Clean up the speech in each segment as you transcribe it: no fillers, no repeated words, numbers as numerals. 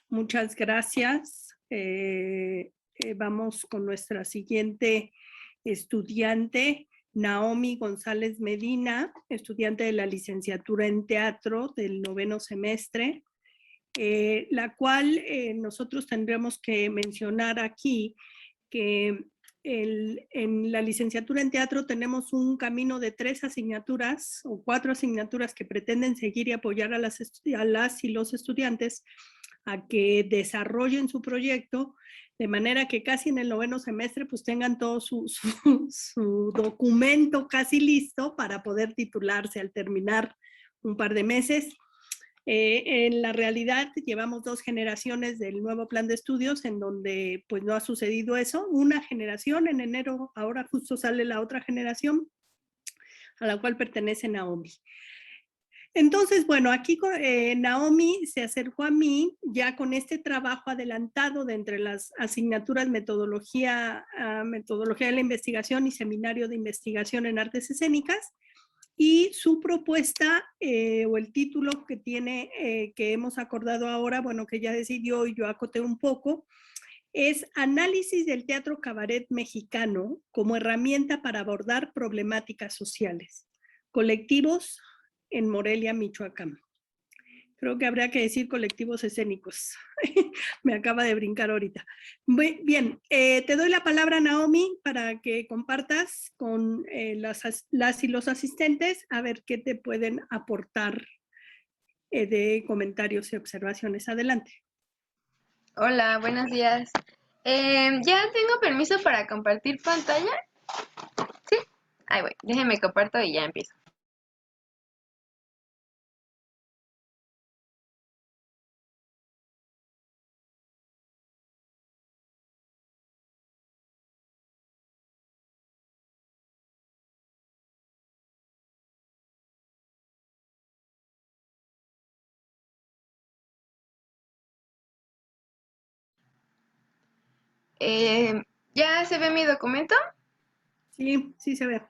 Muchas gracias. Vamos con nuestra siguiente estudiante, Naomi González Medina, estudiante de la licenciatura en teatro del 9º semestre, la cual nosotros tendremos que mencionar aquí que en la licenciatura en teatro tenemos un camino de 3 asignaturas o 4 asignaturas que pretenden seguir y apoyar a las y los estudiantes a que desarrollen su proyecto, de manera que casi en el 9º semestre pues tengan todo su documento casi listo para poder titularse al terminar un par de meses. En la realidad llevamos 2 generaciones del nuevo plan de estudios en donde pues no ha sucedido eso. Una generación en enero, ahora justo sale la otra generación a la cual pertenece Naomi. Entonces, bueno, aquí Naomi se acercó a mí ya con este trabajo adelantado de entre las asignaturas metodología de la investigación y seminario de investigación en artes escénicas, y su propuesta o el título que tiene, que hemos acordado ahora, bueno, que ya decidió y yo acoté un poco, es Análisis del teatro cabaret mexicano como herramienta para abordar problemáticas sociales, colectivos en Morelia, Michoacán. Creo que habría que decir colectivos escénicos. Me acaba de brincar ahorita. Bien, te doy la palabra, Naomi, para que compartas con las y los asistentes a ver qué te pueden aportar de comentarios y observaciones. Adelante. Hola, buenos días. ¿Ya tengo permiso para compartir pantalla? ¿Sí? Ahí voy, déjenme comparto y ya empiezo. ¿Ya se ve mi documento? Sí, sí se ve.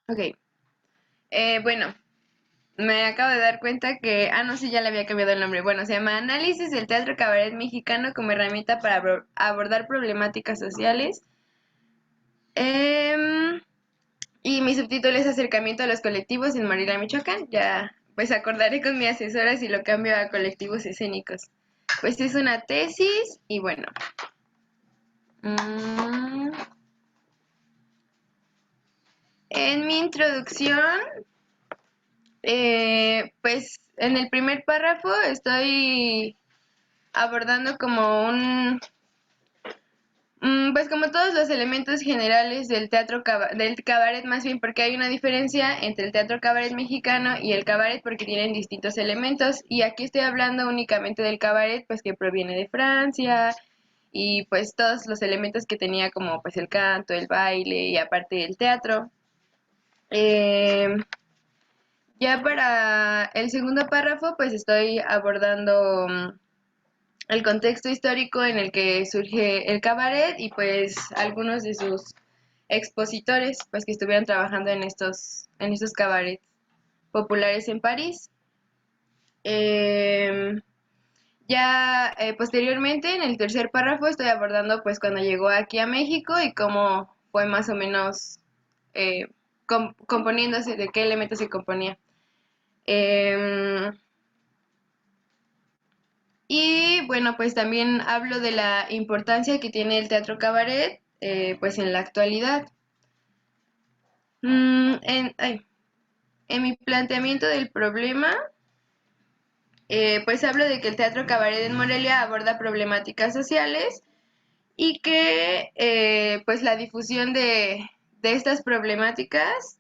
Ok. Bueno, me acabo de dar cuenta que... no, sí, ya le había cambiado el nombre. Bueno, se llama Análisis del teatro cabaret mexicano como herramienta para abordar problemáticas sociales. Y mi subtítulo es Acercamiento a los colectivos en Morelia, Michoacán. Ya, pues acordaré con mi asesora si lo cambio a colectivos escénicos. Pues es una tesis y bueno. En mi introducción, pues en el primer párrafo estoy abordando como pues como todos los elementos generales del teatro del cabaret, más bien porque hay una diferencia entre el teatro cabaret mexicano y el cabaret porque tienen distintos elementos, y aquí estoy hablando únicamente del cabaret, pues que proviene de Francia, y pues todos los elementos que tenía como pues el canto, el baile y aparte el teatro. Ya para el segundo párrafo pues estoy abordando el contexto histórico en el que surge el cabaret y pues algunos de sus expositores pues que estuvieron trabajando en estos cabarets populares en París. Ya posteriormente en el tercer párrafo estoy abordando pues cuando llegó aquí a México y cómo fue más o menos componiéndose, de qué elementos se componía. Y bueno, pues también hablo de la importancia que tiene el teatro cabaret pues en la actualidad. En mi planteamiento del problema, pues hablo de que el teatro cabaret en Morelia aborda problemáticas sociales y que pues la difusión de estas problemáticas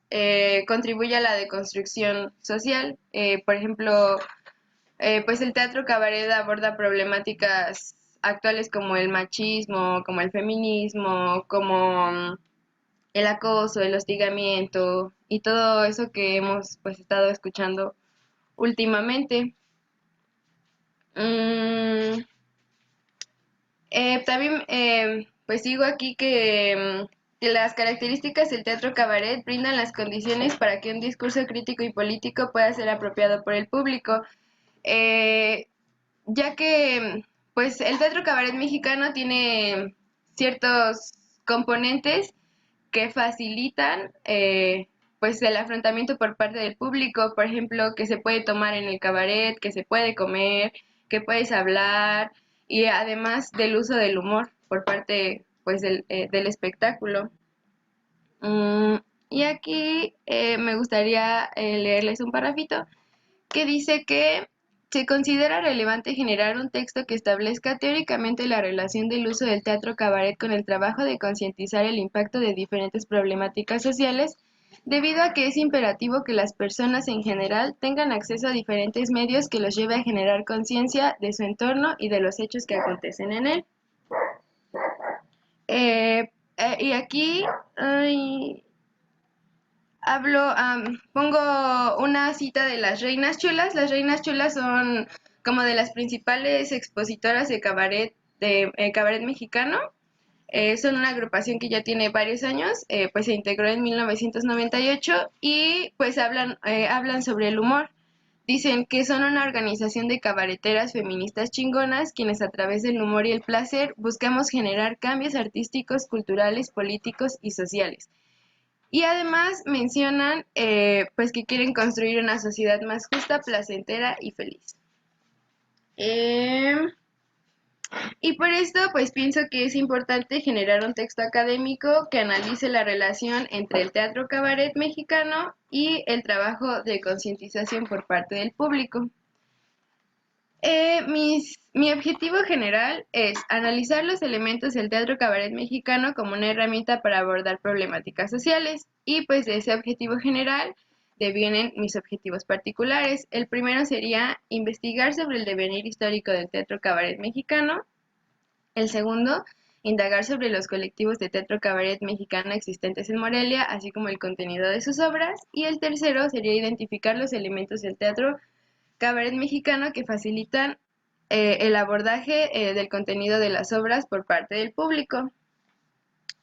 contribuye a la deconstrucción social. Por ejemplo, pues el teatro cabaret aborda problemáticas actuales como el machismo, como el feminismo, como el acoso, el hostigamiento y todo eso que hemos pues estado escuchando últimamente. También pues digo aquí que las características del teatro cabaret brindan las condiciones para que un discurso crítico y político pueda ser apropiado por el público. ya que pues el teatro cabaret mexicano tiene ciertos componentes que facilitan pues el afrontamiento por parte del público, por ejemplo, que se puede tomar en el cabaret, que se puede comer, que puedes hablar y además del uso del humor por parte pues del espectáculo. Mm, y aquí me gustaría leerles un parrafito que dice que se considera relevante generar un texto que establezca teóricamente la relación del uso del teatro cabaret con el trabajo de concientizar el impacto de diferentes problemáticas sociales, debido a que es imperativo que las personas en general tengan acceso a diferentes medios que los lleve a generar conciencia de su entorno y de los hechos que acontecen en él. Y aquí ay, pongo una cita de las Reinas Chulas. Las Reinas Chulas son como de las principales expositoras de cabaret mexicano. Son una agrupación que ya tiene varios años, pues se integró en 1998 y pues hablan sobre el humor. Dicen que son una organización de cabareteras feministas chingonas, quienes a través del humor y el placer buscamos generar cambios artísticos, culturales, políticos y sociales. Y además mencionan pues que quieren construir una sociedad más justa, placentera y feliz. Eh, y por esto pues pienso que es importante generar un texto académico que analice la relación entre el teatro cabaret mexicano y el trabajo de concientización por parte del público. Mi objetivo general es analizar los elementos del teatro cabaret mexicano como una herramienta para abordar problemáticas sociales y pues de ese objetivo general devienen mis objetivos particulares. El primero sería investigar sobre el devenir histórico del teatro cabaret mexicano. El segundo, indagar sobre los colectivos de teatro cabaret mexicano existentes en Morelia, así como el contenido de sus obras. Y el tercero sería identificar los elementos del teatro cabaret mexicano que facilitan el abordaje del contenido de las obras por parte del público.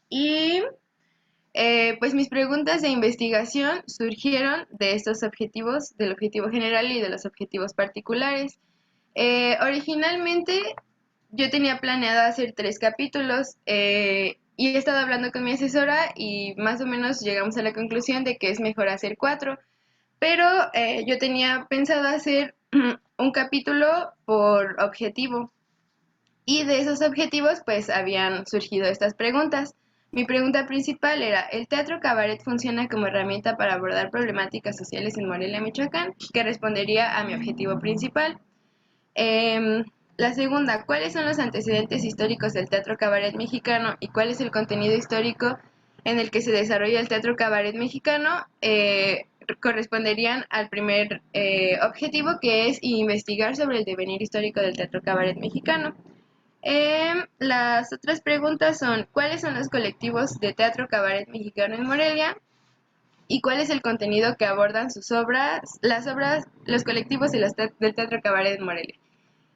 Y pues mis preguntas de investigación surgieron de estos objetivos, del objetivo general y de los objetivos particulares. Originalmente yo tenía planeado hacer 3 capítulos y he estado hablando con mi asesora y más o menos llegamos a la conclusión de que es mejor hacer 4. Pero yo tenía pensado hacer un capítulo por objetivo y de esos objetivos pues habían surgido estas preguntas. Mi pregunta principal era, ¿el teatro cabaret funciona como herramienta para abordar problemáticas sociales en Morelia, Michoacán? Que respondería a mi objetivo principal. Em, la segunda, ¿cuáles son los antecedentes históricos del teatro cabaret mexicano y cuál es el contenido histórico en el que se desarrolla el teatro cabaret mexicano? Corresponderían al primer objetivo, que es investigar sobre el devenir histórico del teatro cabaret mexicano. Las otras preguntas son, ¿cuáles son los colectivos de teatro cabaret mexicano en Morelia? ¿Y cuál es el contenido que abordan sus obras, los colectivos del teatro cabaret en Morelia?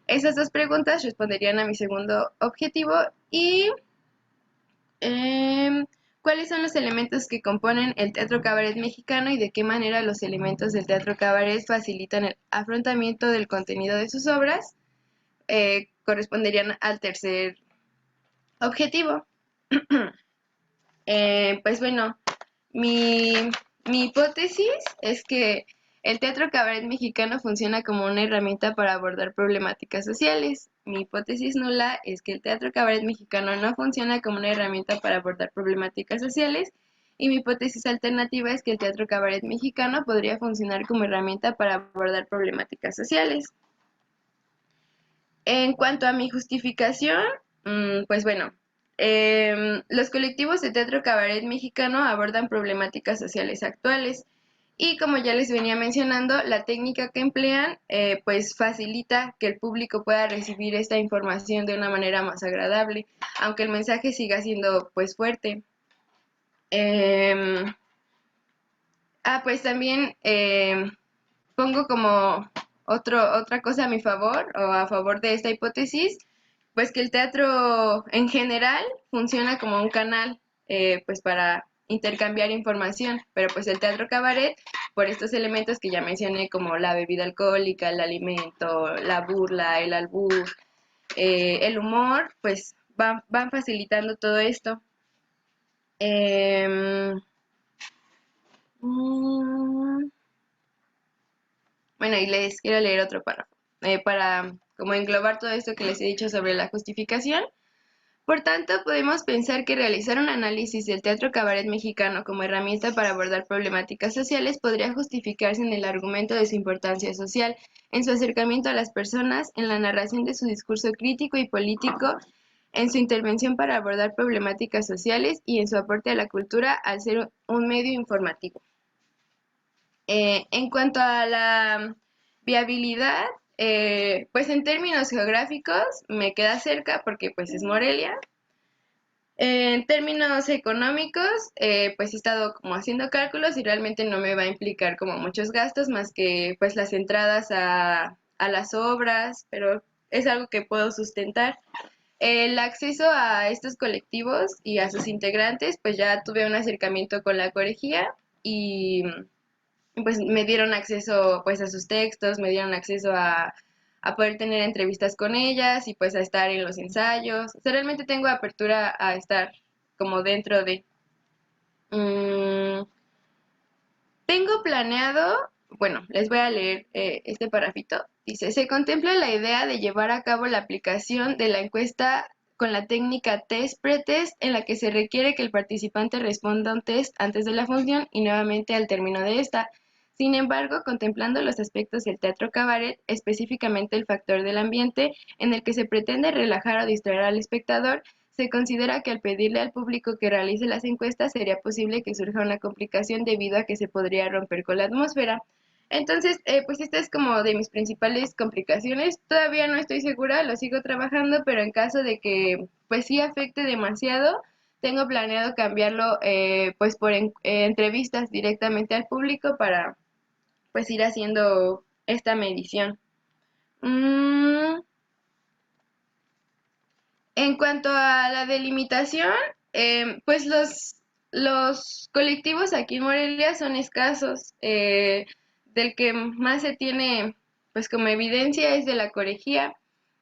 Esas 2 preguntas responderían a mi segundo objetivo y ¿cuáles son los elementos que componen el teatro cabaret mexicano y de qué manera los elementos del teatro cabaret facilitan el afrontamiento del contenido de sus obras? Corresponderían al tercer objetivo. Pues bueno, mi, mi hipótesis es que el teatro cabaret mexicano funciona como una herramienta para abordar problemáticas sociales. Mi hipótesis nula es que el teatro cabaret mexicano no funciona como una herramienta para abordar problemáticas sociales. Y mi hipótesis alternativa es que el teatro cabaret mexicano podría funcionar como herramienta para abordar problemáticas sociales. En cuanto a mi justificación, pues bueno, los colectivos de teatro cabaret mexicano abordan problemáticas sociales actuales y como ya les venía mencionando, la técnica que emplean pues facilita que el público pueda recibir esta información de una manera más agradable, aunque el mensaje siga siendo pues fuerte. Em, pues también pongo como otra cosa a mi favor o a favor de esta hipótesis, pues que el teatro en general funciona como un canal pues para intercambiar información, pero pues el teatro cabaret por estos elementos que ya mencioné, como la bebida alcohólica, el alimento, la burla, el albur, el humor, pues van facilitando todo esto. Em, mm, bueno, y les quiero leer otro párrafo, para como englobar todo esto que les he dicho sobre la justificación. Por tanto, podemos pensar que realizar un análisis del teatro cabaret mexicano como herramienta para abordar problemáticas sociales podría justificarse en el argumento de su importancia social, en su acercamiento a las personas, en la narración de su discurso crítico y político, en su intervención para abordar problemáticas sociales y en su aporte a la cultura al ser un medio informativo. En cuanto a la viabilidad, pues en términos geográficos me queda cerca porque pues es Morelia. En términos económicos, pues he estado como haciendo cálculos y realmente no me va a implicar como muchos gastos más que pues las entradas a las obras, pero es algo que puedo sustentar. El acceso a estos colectivos y a sus integrantes, pues ya tuve un acercamiento con la corejía y pues me dieron acceso pues a sus textos, me dieron acceso a poder tener entrevistas con ellas y pues a estar en los ensayos. O sea, realmente tengo apertura a estar como dentro de... Mm, tengo planeado, bueno, les voy a leer este parrafito. Dice, se contempla la idea de llevar a cabo la aplicación de la encuesta con la técnica test-pretest en la que se requiere que el participante responda un test antes de la función y nuevamente al término de esta. Sin embargo, contemplando los aspectos del teatro cabaret, específicamente el factor del ambiente en el que se pretende relajar o distraer al espectador, se considera que al pedirle al público que realice las encuestas sería posible que surja una complicación debido a que se podría romper con la atmósfera. Entonces, pues esta es como de mis principales complicaciones. Todavía no estoy segura, lo sigo trabajando, pero en caso de que pues sí afecte demasiado, tengo planeado cambiarlo pues por entrevistas directamente al público para pues ir haciendo esta medición. Mm, En cuanto a la delimitación, pues los colectivos aquí en Morelia son escasos. Del que más se tiene, pues como evidencia es de la corejía.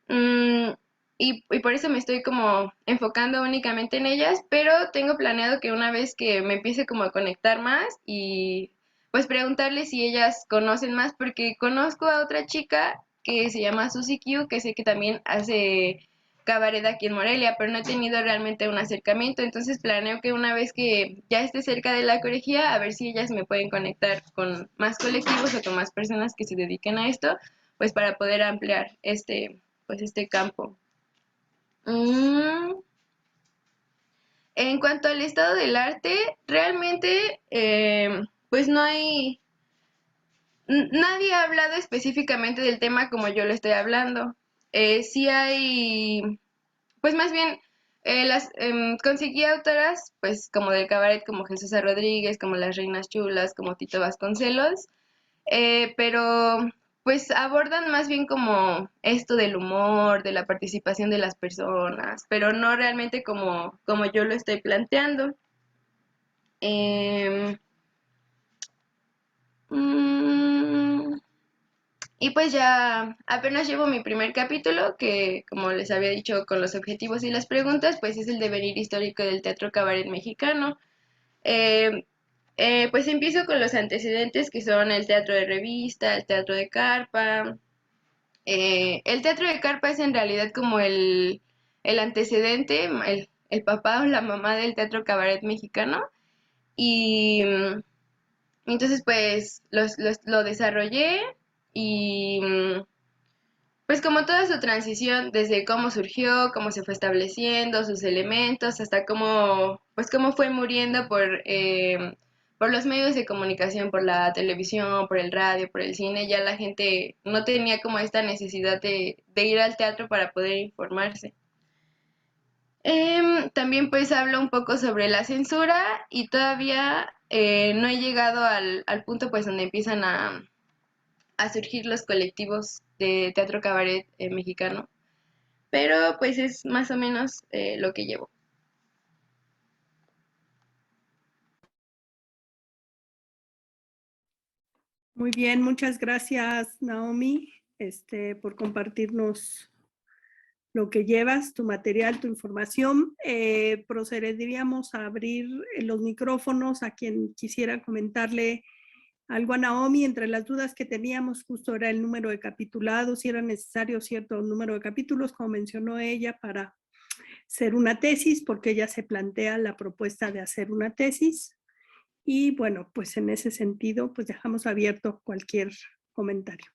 Mm, y por eso me estoy como enfocando únicamente en ellas, pero tengo planeado que una vez que me empiece como a conectar más y pues preguntarles si ellas conocen más, porque conozco a otra chica que se llama Susie Q, que sé que también hace cabaret aquí en Morelia, pero no he tenido realmente un acercamiento, entonces planeo que una vez que ya esté cerca de la corejía, a ver si ellas me pueden conectar con más colectivos o con más personas que se dediquen a esto, pues para poder ampliar pues este campo. Mm, En cuanto al estado del arte, realmente pues no hay, nadie ha hablado específicamente del tema como yo lo estoy hablando. Sí hay pues más bien, conseguí autoras, pues como del cabaret, como Jesús Rodríguez, como Las Reinas Chulas, como Tito Vasconcelos, pero pues abordan más bien como esto del humor, de la participación de las personas, pero no realmente como yo lo estoy planteando. Em, mm, Y pues ya apenas llevo mi primer capítulo, que como les había dicho con los objetivos y las preguntas, pues es el devenir histórico del teatro cabaret mexicano. Eh, pues empiezo con los antecedentes que son el teatro de revista, el teatro de carpa. El teatro de carpa es en realidad como el antecedente, el papá o la mamá del teatro cabaret mexicano. Y entonces pues lo desarrollé y pues como toda su transición, desde cómo surgió, cómo se fue estableciendo, sus elementos, hasta cómo, pues cómo fue muriendo por los medios de comunicación, por la televisión, por el radio, por el cine, ya la gente no tenía como esta necesidad de ir al teatro para poder informarse. También pues hablo un poco sobre la censura y todavía no he llegado al punto pues donde empiezan a surgir los colectivos de teatro cabaret mexicano, pero pues es más o menos lo que llevo. Muy bien, muchas gracias, Naomi, por compartirnos lo que llevas, tu material, tu información. Procederíamos a abrir los micrófonos a quien quisiera comentarle algo a Naomi. Entre las dudas que teníamos justo era el número de capitulados, si era necesario cierto número de capítulos, como mencionó ella, para hacer una tesis, porque ella se plantea la propuesta de hacer una tesis. Y bueno, pues en ese sentido, pues dejamos abierto cualquier comentario.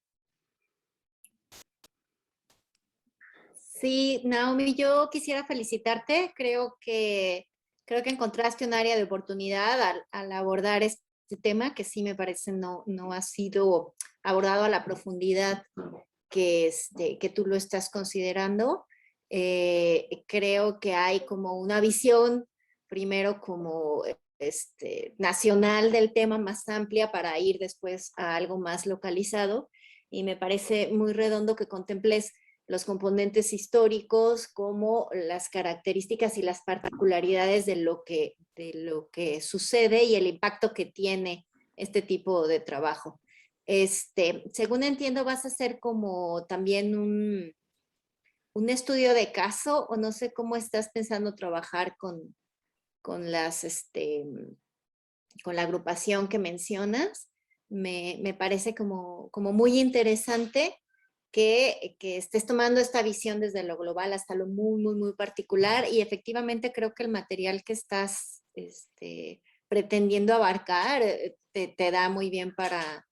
Sí, Naomi, yo quisiera felicitarte. Creo que encontraste un área de oportunidad al abordar este tema que sí me parece no ha sido abordado a la profundidad que tú lo estás considerando. Creo que hay como una visión, primero como nacional del tema, más amplia, para ir después a algo más localizado. Y me parece muy redondo que contemples los componentes históricos como las características y las particularidades de lo que sucede y el impacto que tiene este tipo de trabajo. Según entiendo, vas a hacer como también un estudio de caso, o no sé cómo estás pensando trabajar con con la agrupación que mencionas. Me parece como muy interesante que estés tomando esta visión desde lo global hasta lo muy particular, y efectivamente creo que el material que estás pretendiendo abarcar te da muy bien para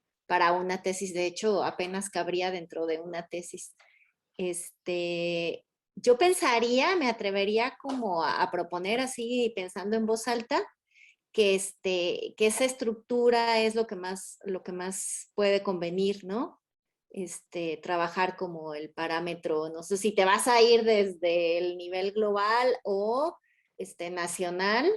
una tesis. De hecho, apenas cabría dentro de una tesis. Yo pensaría, me atrevería como a proponer así, pensando en voz alta, que esa estructura es lo que más puede convenir, ¿no? Trabajar como el parámetro, no sé si te vas a ir desde el nivel global o nacional,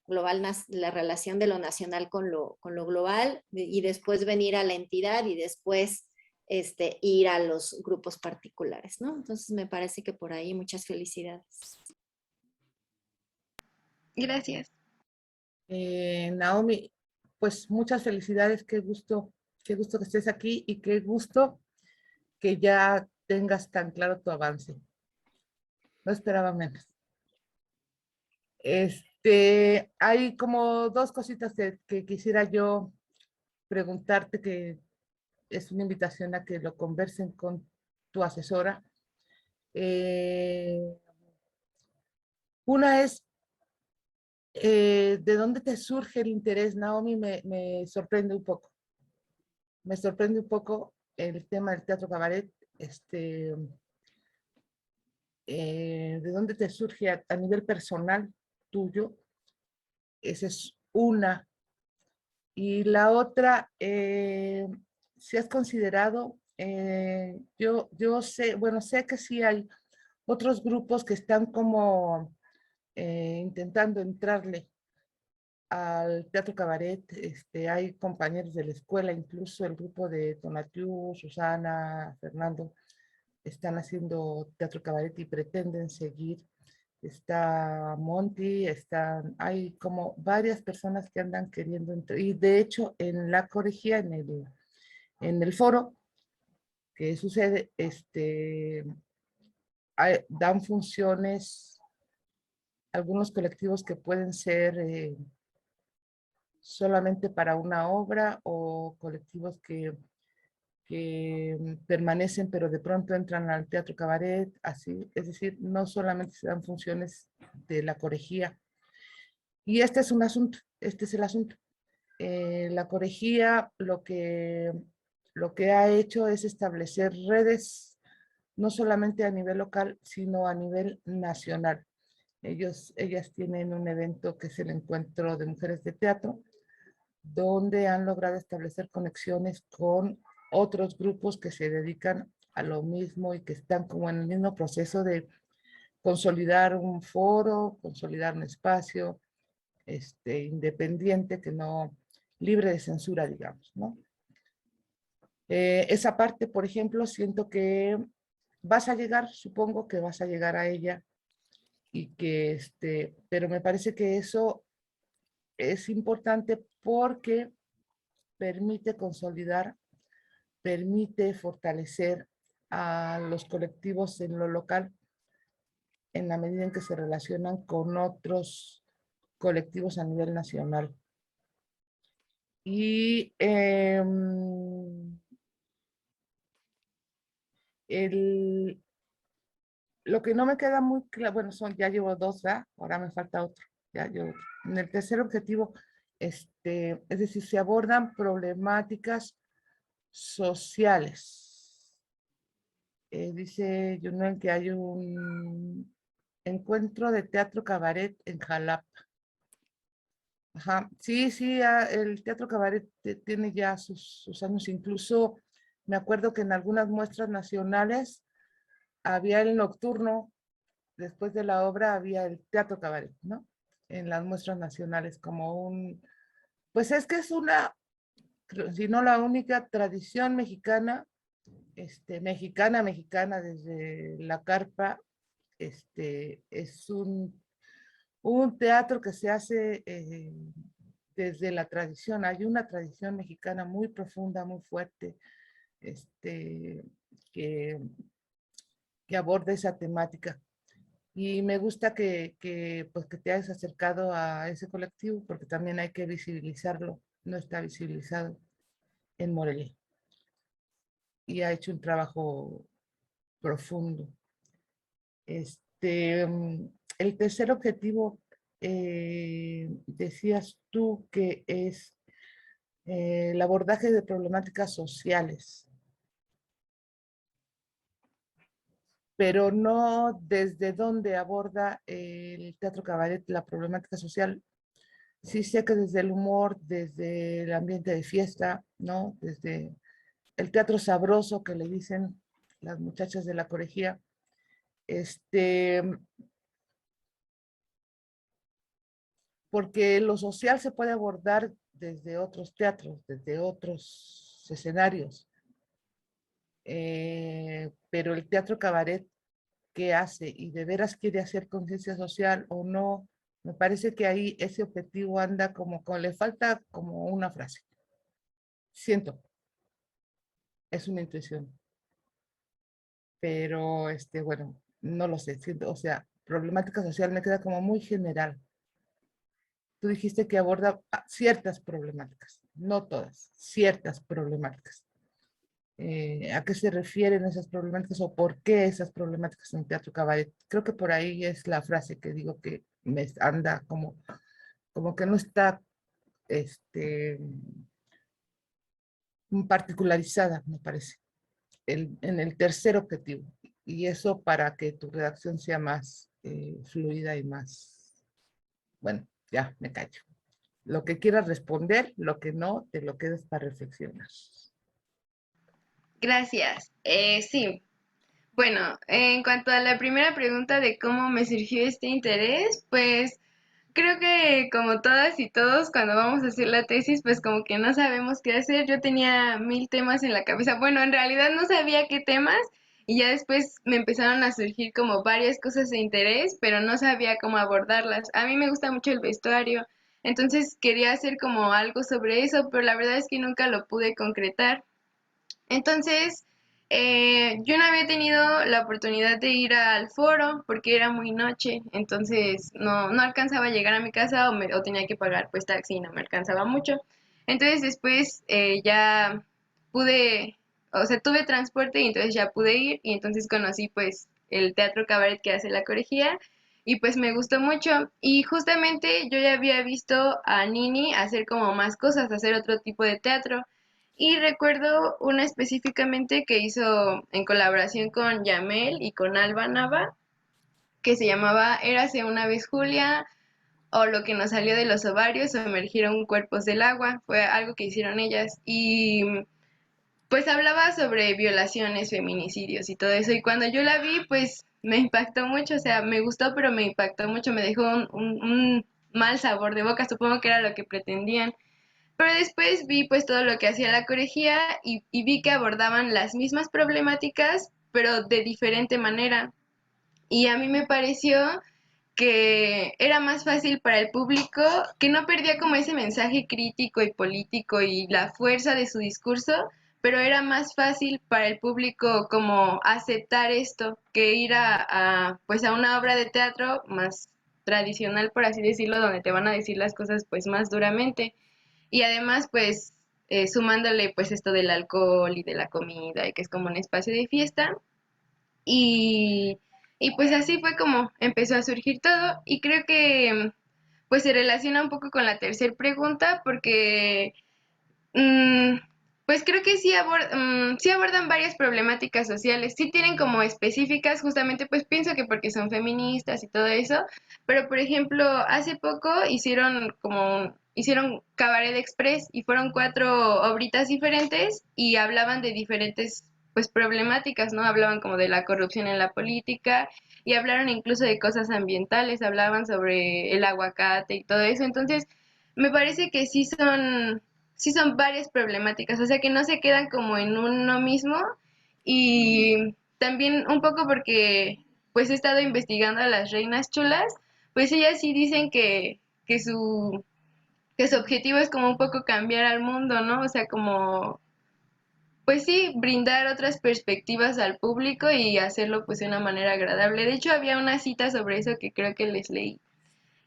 la relación de lo nacional con lo global, y después venir a la entidad y después ir a los grupos particulares, ¿no? Entonces me parece que por ahí muchas felicidades. Gracias. Naomi, pues muchas felicidades, qué gusto que estés aquí y qué gusto que ya tengas tan claro tu avance. No esperaba menos. Hay como dos cositas que quisiera yo preguntarte, que es una invitación a que lo conversen con tu asesora. Una es, ¿de dónde te surge el interés, Naomi? Me sorprende un poco. Me sorprende un poco el tema del teatro cabaret. ¿De dónde te surge a nivel personal tuyo? Esa es una. Y la otra, si has considerado, yo sé, bueno, sé que sí hay otros grupos que están como intentando entrarle al teatro cabaret. Hay compañeros de la escuela, incluso el grupo de Tonatiu, Susana, Fernando, están haciendo teatro cabaret y pretenden seguir. Está Monty, hay como varias personas que andan queriendo entrar, y de hecho en la colegía, en el foro que sucede, dan funciones algunos colectivos que pueden ser solamente para una obra, o colectivos que permanecen pero de pronto entran al teatro cabaret, así, es decir, no solamente se dan funciones de la corejía. Y este es un asunto, este es el asunto. La corejía lo que ha hecho es establecer redes, no solamente a nivel local, sino a nivel nacional. Ellas tienen un evento que es el Encuentro de Mujeres de Teatro, donde han logrado establecer conexiones con otros grupos que se dedican a lo mismo y que están como en el mismo proceso de consolidar un foro, consolidar un espacio independiente, que no, libre de censura, digamos, ¿no? Esa parte, por ejemplo, siento que vas a llegar, supongo que vas a llegar a ella, y que pero me parece que eso es importante porque permite consolidar permite fortalecer a los colectivos en lo local en la medida en que se relacionan con otros colectivos a nivel nacional. Y lo que no me queda muy claro, bueno, ya llevo dos, ¿verdad? Ahora me falta otro. Ya llevo otro. En el tercer objetivo, es decir, se abordan problemáticas sociales. Dice Junel que hay un encuentro de teatro cabaret en Jalapa. Ajá. Sí, sí, el teatro cabaret tiene ya sus años. Incluso me acuerdo que en algunas muestras nacionales había el nocturno, después de la obra había el teatro cabaret, ¿no? En las muestras nacionales como pues es que es una, si no la única tradición mexicana, mexicana desde la carpa, es un teatro que se hace desde la tradición. Hay una tradición mexicana muy profunda, muy fuerte, que, que aborda esa temática. Y me gusta pues, que te hayas acercado a ese colectivo, porque también hay que visibilizarlo. No está visibilizado en Morelia. Y ha hecho un trabajo profundo. El tercer objetivo, decías tú que es el abordaje de problemáticas sociales, pero no desde dónde aborda el teatro cabaret la problemática social. Sí sé que desde el humor, desde el ambiente de fiesta, ¿no? Desde el teatro sabroso que le dicen las muchachas de la corejía, porque lo social se puede abordar desde otros teatros, desde otros escenarios, pero el teatro cabaret, ¿qué hace? ¿Y de veras quiere hacer conciencia social o no? Me parece que ahí ese objetivo anda le falta como una frase. Siento, es una intuición, pero bueno, no lo sé, siento, o sea, problemática social me queda como muy general. Tú dijiste que aborda ciertas problemáticas, no todas, ciertas problemáticas. ¿A qué se refieren esas problemáticas o por qué esas problemáticas en teatro cabaret? Creo que por ahí es la frase que digo que me anda como que no está particularizada, me parece, en el tercer objetivo. Y eso para que tu redacción sea más fluida y más, bueno, ya me callo. Lo que quieras responder, lo que no, te lo quedes para reflexionar. Gracias. Sí, bueno, en cuanto a la primera pregunta de cómo me surgió este interés, pues creo que como todas y todos, cuando vamos a hacer la tesis, pues como que no sabemos qué hacer. Yo tenía 1000 temas en la cabeza. Bueno, en realidad no sabía qué temas y ya después me empezaron a surgir como varias cosas de interés, pero no sabía cómo abordarlas. A mí me gusta mucho el vestuario, entonces quería hacer como algo sobre eso, pero la verdad es que nunca lo pude concretar. Entonces, yo no había tenido la oportunidad de ir al foro porque era muy noche, entonces no alcanzaba a llegar a mi casa o tenía que pagar pues taxi y no me alcanzaba mucho. Entonces después ya pude, o sea, tuve transporte y entonces ya pude ir y entonces conocí pues el teatro cabaret que hace la Corejía y pues me gustó mucho y justamente yo ya había visto a Nini hacer como más cosas, hacer otro tipo de teatro. Y recuerdo una específicamente que hizo en colaboración con Yamel y con Alba Nava, que se llamaba Érase una vez Julia, o Lo que nos salió de los ovarios, o Emergieron cuerpos del agua. Fue algo que hicieron ellas. Y pues hablaba sobre violaciones, feminicidios y todo eso. Y cuando yo la vi, pues me impactó mucho. O sea, me gustó, pero me impactó mucho. Me dejó un mal sabor de boca. Supongo que era lo que pretendían. Pero después vi pues todo lo que hacía la Corejía y vi que abordaban las mismas problemáticas, pero de diferente manera. Y a mí me pareció que era más fácil para el público, que no perdía como ese mensaje crítico y político y la fuerza de su discurso, pero era más fácil para el público como aceptar esto que ir pues a una obra de teatro más tradicional, por así decirlo, donde te van a decir las cosas pues más duramente. Y además pues sumándole pues esto del alcohol y de la comida y que es como un espacio de fiesta. Y, y pues así fue como empezó a surgir todo y creo que pues se relaciona un poco con la tercera pregunta porque mm, pues creo que sí abordan varias problemáticas sociales, sí tienen como específicas, justamente pues pienso que porque son feministas y todo eso, pero por ejemplo hace poco hicieron Cabaret Express y fueron 4 obritas diferentes y hablaban de diferentes pues problemáticas, ¿no? Hablaban como de la corrupción en la política y hablaron incluso de cosas ambientales, hablaban sobre el aguacate y todo eso, entonces me parece que sí son varias problemáticas, o sea que no se quedan como en uno mismo y también un poco porque pues he estado investigando a las reinas chulas, pues ellas sí dicen que que su objetivo es como un poco cambiar al mundo, ¿no? O sea, como pues sí, brindar otras perspectivas al público y hacerlo pues de una manera agradable. De hecho, había una cita sobre eso que creo que les leí.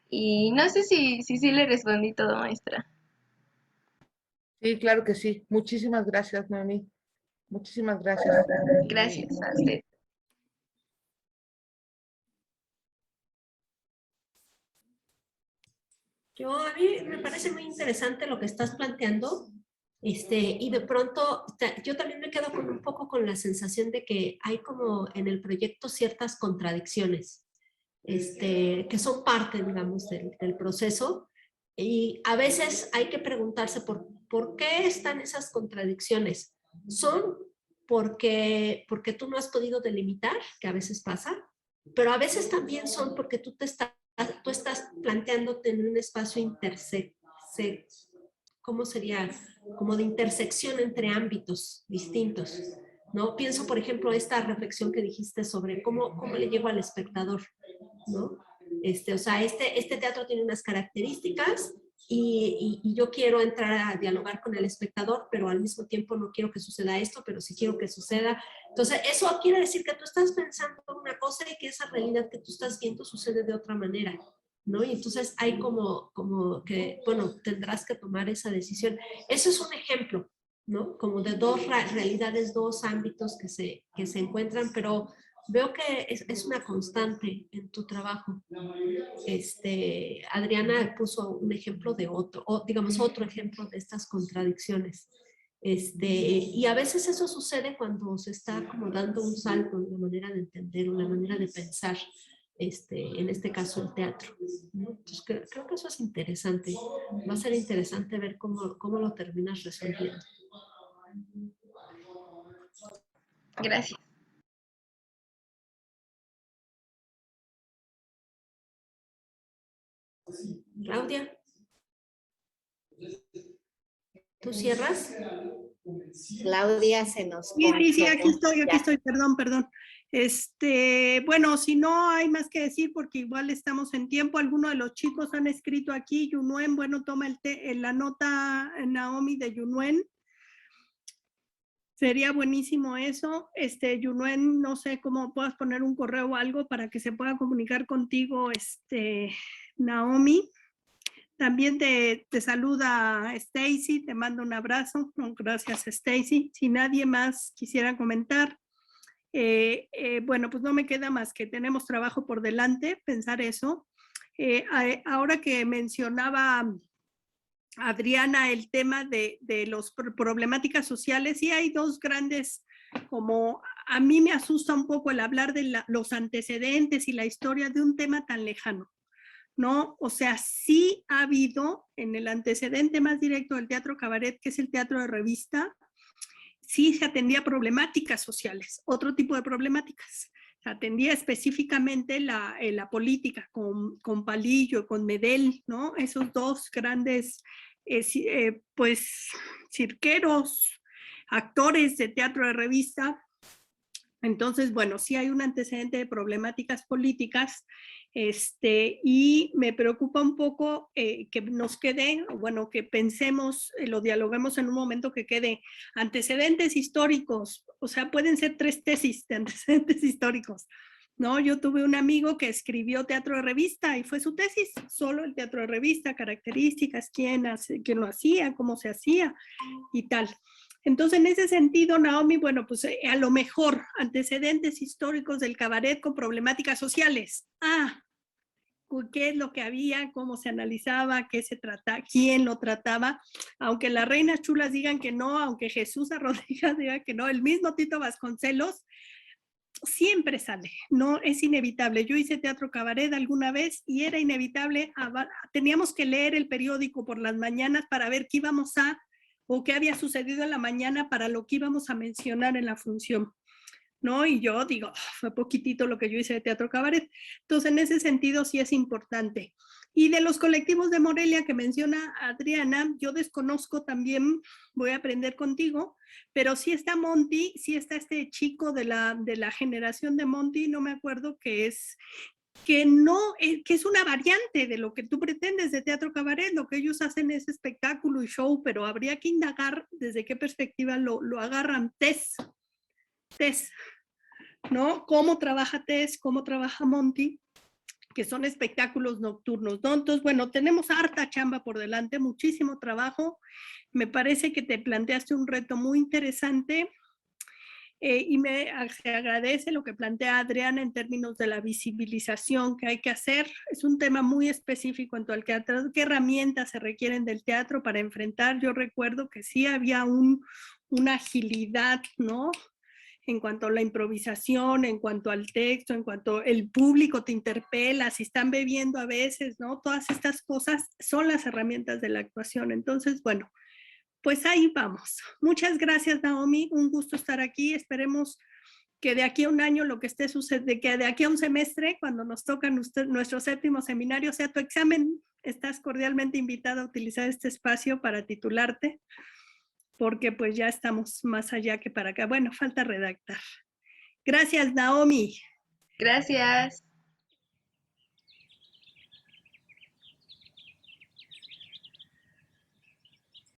Y no sé si le respondí todo, maestra. Sí, claro que sí. Muchísimas gracias, Noemí. Muchísimas gracias. Gracias a usted. A mí me parece muy interesante lo que estás planteando, y de pronto yo también me quedo con un poco con la sensación de que hay como en el proyecto ciertas contradicciones, que son parte, digamos, del proceso, y a veces hay que preguntarse por qué están esas contradicciones. ¿Son porque tú no has podido delimitar, que a veces pasa, pero a veces también son porque tú estás planteándote en un espacio ¿cómo sería? Como de intersección entre ámbitos distintos, ¿no? Pienso, por ejemplo, esta reflexión que dijiste sobre cómo le llego al espectador, ¿no? O sea, este teatro tiene unas características y yo quiero entrar a dialogar con el espectador, pero al mismo tiempo no quiero que suceda esto, pero sí quiero que suceda. Entonces, eso quiere decir que tú estás pensando una cosa y que esa realidad que tú estás viendo sucede de otra manera, ¿no? Y entonces hay como que, bueno, tendrás que tomar esa decisión. Eso es un ejemplo, ¿no? Como de dos realidades, dos ámbitos que se encuentran, pero veo que es una constante en tu trabajo. Adriana puso un ejemplo de otro, o digamos otro ejemplo de estas contradicciones. Y a veces eso sucede cuando se está como dando un salto en la manera de entender, una manera de pensar, en este caso el teatro, ¿no? Entonces creo que eso es interesante. Va a ser interesante ver cómo lo terminas resolviendo. Gracias. Claudia, ¿tú cierras? Claudia se nos Sí, aquí Ya. estoy, perdón. Bueno, si no hay más que decir, porque igual estamos en tiempo, algunos de los chicos han escrito aquí, Yunuen, bueno, toma la nota, Naomi, de Yunuen. Sería buenísimo eso. Yunuen, no sé cómo puedas poner un correo o algo para que se pueda comunicar contigo, Naomi. También te saluda Stacy, te mando un abrazo. Gracias, Stacy. Si nadie más quisiera comentar, bueno, pues no me queda más que tenemos trabajo por delante, pensar eso. Ahora que mencionaba Adriana el tema de las problemáticas sociales, sí hay dos grandes, como a mí me asusta un poco el hablar de los antecedentes y la historia de un tema tan lejano, ¿no? O sea, sí ha habido en el antecedente más directo del teatro cabaret, que es el teatro de revista, sí se atendía problemáticas sociales, otro tipo de problemáticas. Se atendía específicamente la política con Palillo, con Medel, ¿no? Esos dos grandes, pues, cirqueros, actores de teatro de revista, Entonces, bueno, sí hay un antecedente de problemáticas políticas, y me preocupa un poco que nos quede, bueno, que pensemos, lo dialoguemos en un momento que quede antecedentes históricos, o sea, pueden ser 3 tesis de antecedentes históricos, ¿no? Yo tuve un amigo que escribió teatro de revista y fue su tesis, solo el teatro de revista, características, quién lo hacía, cómo se hacía y tal. Entonces, en ese sentido, Naomi, bueno, pues a lo mejor antecedentes históricos del cabaret con problemáticas sociales. ¿Qué es lo que había? ¿Cómo se analizaba? ¿Qué se trataba? ¿Quién lo trataba? Aunque las reinas chulas digan que no, aunque Jesús Rodríguez diga que no, el mismo Tito Vasconcelos siempre sale, no es inevitable. Yo hice teatro cabaret alguna vez y era inevitable, teníamos que leer el periódico por las mañanas para ver qué íbamos a, o qué había sucedido en la mañana para lo que íbamos a mencionar en la función, ¿no? Y yo digo, fue poquitito lo que yo hice de teatro cabaret. Entonces, en ese sentido sí es importante. Y de los colectivos de Morelia que menciona Adriana, yo desconozco también, voy a aprender contigo, pero sí está Monty, sí está este chico de la generación de Monty, no me acuerdo, que es una variante de lo que tú pretendes de teatro cabaret. Lo que ellos hacen es espectáculo y show, pero habría que indagar desde qué perspectiva lo agarran. Tess, ¿no? ¿Cómo trabaja Tess? ¿Cómo trabaja Monty? Que son espectáculos nocturnos, ¿no? Entonces, bueno, tenemos harta chamba por delante, muchísimo trabajo. Me parece que te planteaste un reto muy interesante. Y se agradece lo que plantea Adriana en términos de la visibilización que hay que hacer. Es un tema muy específico en todo el teatro. ¿Qué herramientas se requieren del teatro para enfrentar? Yo recuerdo que sí había una agilidad, ¿no? En cuanto a la improvisación, en cuanto al texto, en cuanto el público te interpela, si están bebiendo a veces, ¿no? Todas estas cosas son las herramientas de la actuación. Entonces, bueno, pues ahí vamos. Muchas gracias, Naomi. Un gusto estar aquí. Esperemos que de aquí a un año lo que esté sucediendo, que de aquí a un semestre, cuando nos toca nuestro 7º seminario, sea tu examen. Estás cordialmente invitada a utilizar este espacio para titularte, porque pues ya estamos más allá que para acá. Bueno, falta redactar. Gracias, Naomi. Gracias.